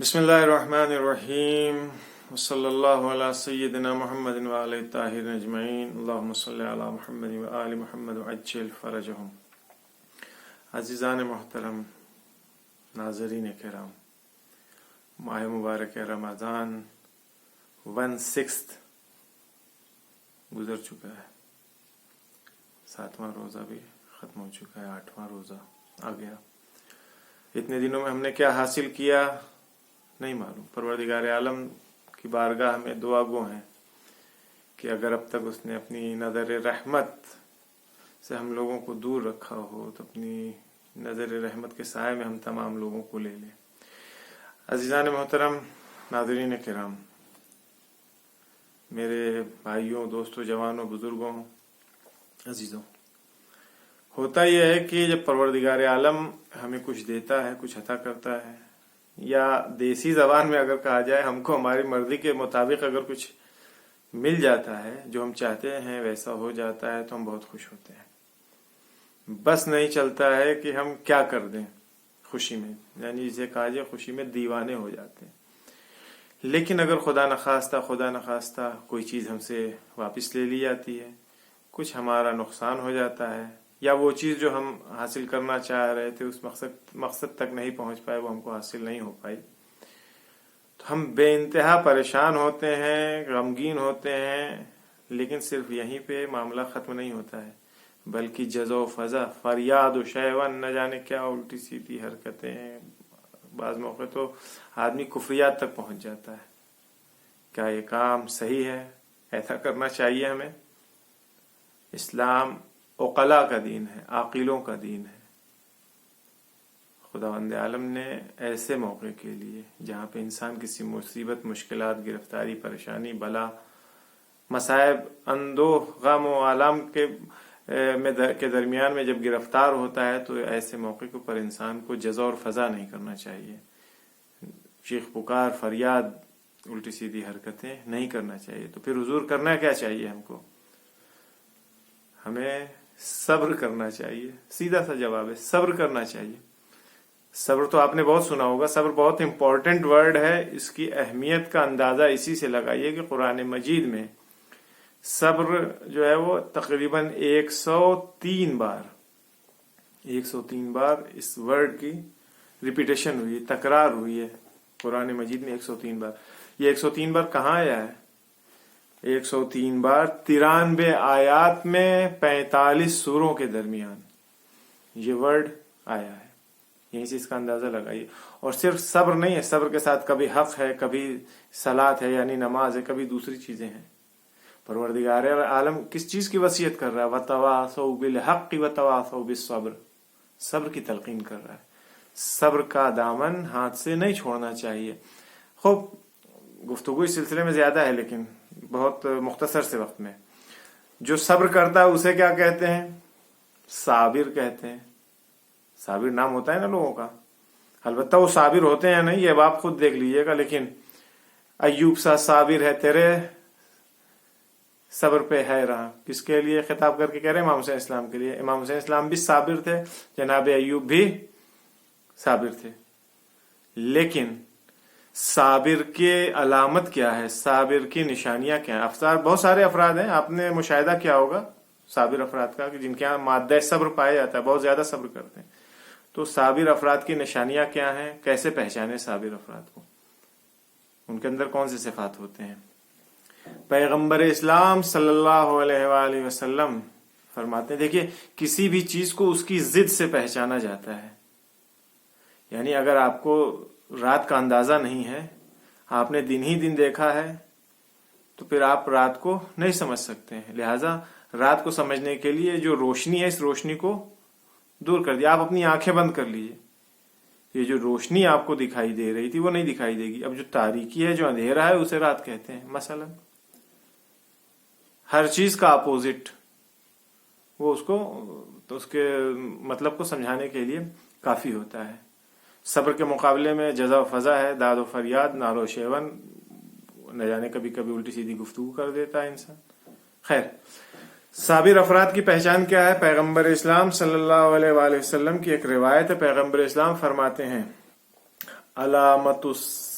بسم اللہ الرحمن الرحیم وصلی اللہ علی سیدنا محمد وعلی الطاہرین اجمعین اللہم صلی علی محمد وآل محمد وعجل فرجہم۔ عزیزان محترم، ناظرین کرام، ماہ مبارک رمضان 1/6 گزر چکا ہے، 7واں روزہ بھی ختم ہو چکا ہے، 8واں روزہ آ گیا۔ اتنے دنوں میں ہم نے کیا حاصل کیا نہیں معلوم۔ پروردگار عالم کی بارگاہ میں دعا گو ہیں کہ اگر اب تک اس نے اپنی نظر رحمت سے ہم لوگوں کو دور رکھا ہو تو اپنی نظر رحمت کے سائے میں ہم تمام لوگوں کو لے لیں۔ عزیزان محترم، ناظرین کرام، میرے بھائیوں، دوستوں، جوانوں، بزرگوں، عزیزوں، ہوتا یہ ہے کہ جب پروردگار عالم ہمیں کچھ دیتا ہے، کچھ عطا کرتا ہے، یا دیسی زبان میں اگر کہا جائے ہم کو ہماری مرضی کے مطابق اگر کچھ مل جاتا ہے، جو ہم چاہتے ہیں ویسا ہو جاتا ہے، تو ہم بہت خوش ہوتے ہیں۔ بس نہیں چلتا ہے کہ ہم کیا کر دیں خوشی میں، یعنی جسے کہا جائے خوشی میں دیوانے ہو جاتے ہیں۔ لیکن اگر خدا نخواستہ کوئی چیز ہم سے واپس لے لی جاتی ہے، کچھ ہمارا نقصان ہو جاتا ہے، یا وہ چیز جو ہم حاصل کرنا چاہ رہے تھے اس مقصد تک نہیں پہنچ پائے، وہ ہم کو حاصل نہیں ہو پائی، تو ہم بے انتہا پریشان ہوتے ہیں، غمگین ہوتے ہیں۔ لیکن صرف یہیں پہ معاملہ ختم نہیں ہوتا ہے، بلکہ جزا و فضا، فریاد و شیون، نہ جانے کیا الٹی سیدھی حرکتیں ہیں۔ بعض موقع تو آدمی کفریات تک پہنچ جاتا ہے۔ کیا یہ کام صحیح ہے؟ ایسا کرنا چاہیے ہمیں؟ اسلام عقلاء کا دین ہے، عاقلوں کا دین ہے۔ خداوند عالم نے ایسے موقع کے لیے جہاں پہ انسان کسی مصیبت، مشکلات، گرفتاری، پریشانی، بلا، مصائب، اندوہ، غم و آلام کے درمیان میں جب گرفتار ہوتا ہے، تو ایسے موقع کے اوپر انسان کو جزا اور فضا نہیں کرنا چاہیے، چیخ پکار، فریاد، الٹی سیدھی حرکتیں نہیں کرنا چاہیے۔ تو پھر حضور کرنا کیا چاہیے ہم کو؟ ہمیں صبر کرنا چاہیے۔ سیدھا سا جواب ہے، صبر کرنا چاہیے۔ صبر تو آپ نے بہت سنا ہوگا، صبر بہت امپورٹنٹ ورڈ ہے۔ اس کی اہمیت کا اندازہ اسی سے لگائیے کہ قرآن مجید میں صبر جو ہے وہ تقریباً 103 بار اس ورڈ کی ریپیٹیشن ہوئی، تکرار ہوئی ہے قرآن مجید میں 103 بار۔ یہ 103 بار کہاں آیا ہے؟ 103 بار 93 آیات میں 45 سوروں کے درمیان یہ ورڈ آیا ہے۔ یہیں سے اس کا اندازہ لگائیے۔ اور صرف صبر نہیں ہے، صبر کے ساتھ کبھی حق ہے، کبھی صلاۃ ہے یعنی نماز ہے، کبھی دوسری چیزیں ہیں۔ پروردگار عالم کس چیز کی وصیت کر رہا ہے؟ وَتَوَاصَوْا بِالْحَقِّ وَتَوَاصَوْا بِالصَّبْرِ، صبر کی تلقین کر رہا ہے۔ صبر کا دامن ہاتھ سے نہیں چھوڑنا چاہیے۔ خوب گفتگو اس سلسلے میں زیادہ ہے، لیکن بہت مختصر سے وقت میں، جو صبر کرتا ہے اسے کیا کہتے ہیں؟ صابر کہتے ہیں۔ صابر نام ہوتا ہے نا لوگوں کا، البتہ وہ صابر ہوتے ہیں نہیں، یہ آپ خود دیکھ لیجئے گا۔ لیکن ایوب سا صابر ہے تیرے صبر پہ ہے رہا، کس کے لیے خطاب کر کے کہہ رہے ہیں؟ امام حسین اسلام کے لیے۔ امام حسین اسلام بھی صابر تھے، جناب ایوب بھی صابر تھے۔ لیکن صابر کے علامت کیا ہے؟ صابر کی نشانیاں کیا ہیں؟ بہت سارے افراد ہیں، آپ نے مشاہدہ کیا ہوگا صابر افراد کا، کہ جن کے یہاں مادہ صبر پایا جاتا ہے، بہت زیادہ صبر کرتے ہیں۔ تو صابر افراد کی نشانیاں کیا ہیں؟ کیسے پہچانے صابر افراد کو؟ ان کے اندر کون سے صفات ہوتے ہیں؟ پیغمبر اسلام صلی اللہ علیہ وآلہ وسلم فرماتے ہیں، دیکھیے کسی بھی چیز کو اس کی ضد سے پہچانا جاتا ہے۔ یعنی اگر آپ کو رات کا اندازہ نہیں ہے، آپ نے دن ہی دن دیکھا ہے، تو پھر آپ رات کو نہیں سمجھ سکتے ہیں۔ لہٰذا رات کو سمجھنے کے لیے جو روشنی ہے، اس روشنی کو دور کر دیا۔ آپ اپنی آنکھیں بند کر لیجئے، یہ جو روشنی آپ کو دکھائی دے رہی تھی وہ نہیں دکھائی دے گی۔ اب جو تاریکی ہے، جو اندھیرا ہے، اسے رات کہتے ہیں۔ مثلا ہر چیز کا اپوزٹ، وہ اس کے مطلب کو سمجھانے کے لیے کافی ہوتا ہے۔ صبر کے مقابلے میں جزا و فضا ہے، داد و فریاد، نعر و شیون، نہ جانے کبھی کبھی الٹی سیدھی گفتگو کر دیتا ہے انسان۔ خیر، صابر افراد کی پہچان کیا ہے؟ پیغمبر اسلام صلی اللہ علیہ وآلہ وسلم کی ایک روایت ہے، پیغمبر اسلام فرماتے ہیں علامت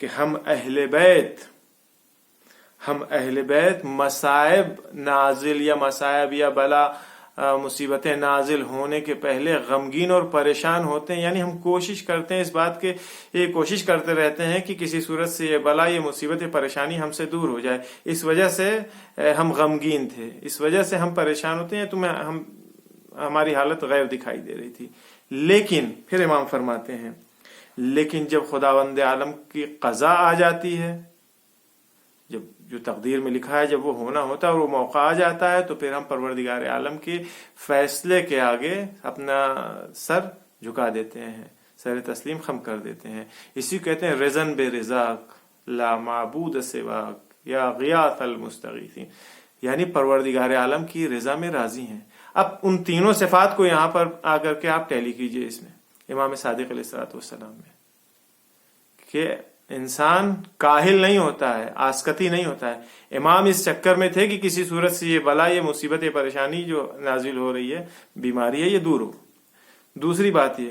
کہ ہم اہل بیت مصائب نازل یا مصائب یا بلا مصیبتیں نازل ہونے کے پہلے غمگین اور پریشان ہوتے ہیں. یعنی ہم کوشش کرتے ہیں اس بات کے، یہ کوشش کرتے رہتے ہیں کہ کسی صورت سے یہ بلا، یہ مصیبت، یہ پریشانی ہم سے دور ہو جائے. اس وجہ سے ہم غمگین تھے، اس وجہ سے ہم پریشان ہوتے ہیں، ہماری حالت غیر دکھائی دے رہی تھی. لیکن پھر امام فرماتے ہیں لیکن جب خداوند عالم کی قضا آ جاتی ہے، جب جو تقدیر میں لکھا ہے جب وہ ہونا ہوتا ہے اور وہ موقع آ جاتا ہے، تو پھر ہم پروردگار عالم کے فیصلے کے آگے اپنا سر جھکا دیتے ہیں، سر تسلیم خم کر دیتے ہیں. اسی کہتے ہیں رضن بے رضاک لا معبود سواک یا غیاث المستغیثین، یعنی پروردگار عالم کی رضا میں راضی ہیں. اب ان تینوں صفات کو یہاں پر آ کر کے آپ ٹیلی کیجئے اس میں امام صادق علیہ الصلوۃ والسلام میں، کہ انسان کاہل نہیں ہوتا ہے، آسکتی نہیں ہوتا ہے. امام اس چکر میں تھے کہ کسی صورت سے یہ بلا، یہ مصیبت، یہ پریشانی جو نازل ہو رہی ہے، بیماری ہے، یہ دور ہو. دوسری بات یہ،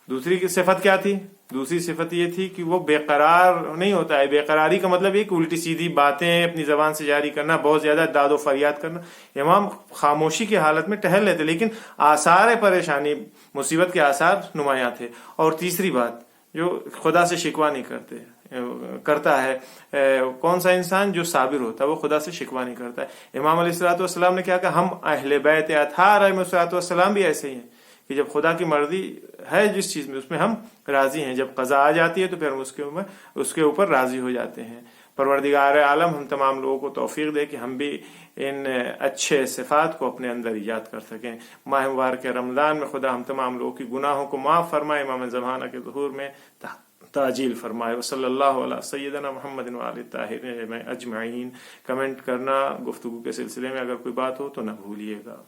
دوسری کی صفت کیا تھی؟ دوسری صفت یہ تھی کہ وہ بے قرار نہیں ہوتا ہے. بے قراری کا مطلب یہ کہ الٹی سیدھی باتیں اپنی زبان سے جاری کرنا، بہت زیادہ داد و فریاد کرنا. امام خاموشی کی حالت میں ٹہل لیتے، لیکن آثار پریشانی، مصیبت کے آثار نمایاں تھے. اور تیسری بات، جو خدا سے شکوہ نہیں کرتا ہے. کون سا انسان؟ جو صابر ہوتا ہے، وہ خدا سے شکوہ نہیں کرتا ہے. امام علیہ الصلوۃ والسلام نے کیا کہا؟ ہم اہل بیت اطہار علیہ الصلوۃ والسلام بھی ایسے ہی ہیں کہ جب خدا کی مرضی ہے جس چیز میں، اس میں ہم راضی ہیں. جب قضا آ جاتی ہے تو پھر ہم اس کے اوپر راضی ہو جاتے ہیں. پروردگار عالم ہم تمام لوگوں کو توفیق دے کہ ہم بھی ان اچھے صفات کو اپنے اندر ایجاد کر سکیں. ماہ مبارک رمضان میں خدا ہم تمام لوگوں کی گناہوں کو معاف فرمائے، امام زمانہ کے ظہور میں تاجیل فرمائے. وصلی اللہ علی سیدنا محمد وآلہ الطاہرین اجمعین. کمنٹ کرنا گفتگو کے سلسلے میں اگر کوئی بات ہو تو نہ بھولیے گا.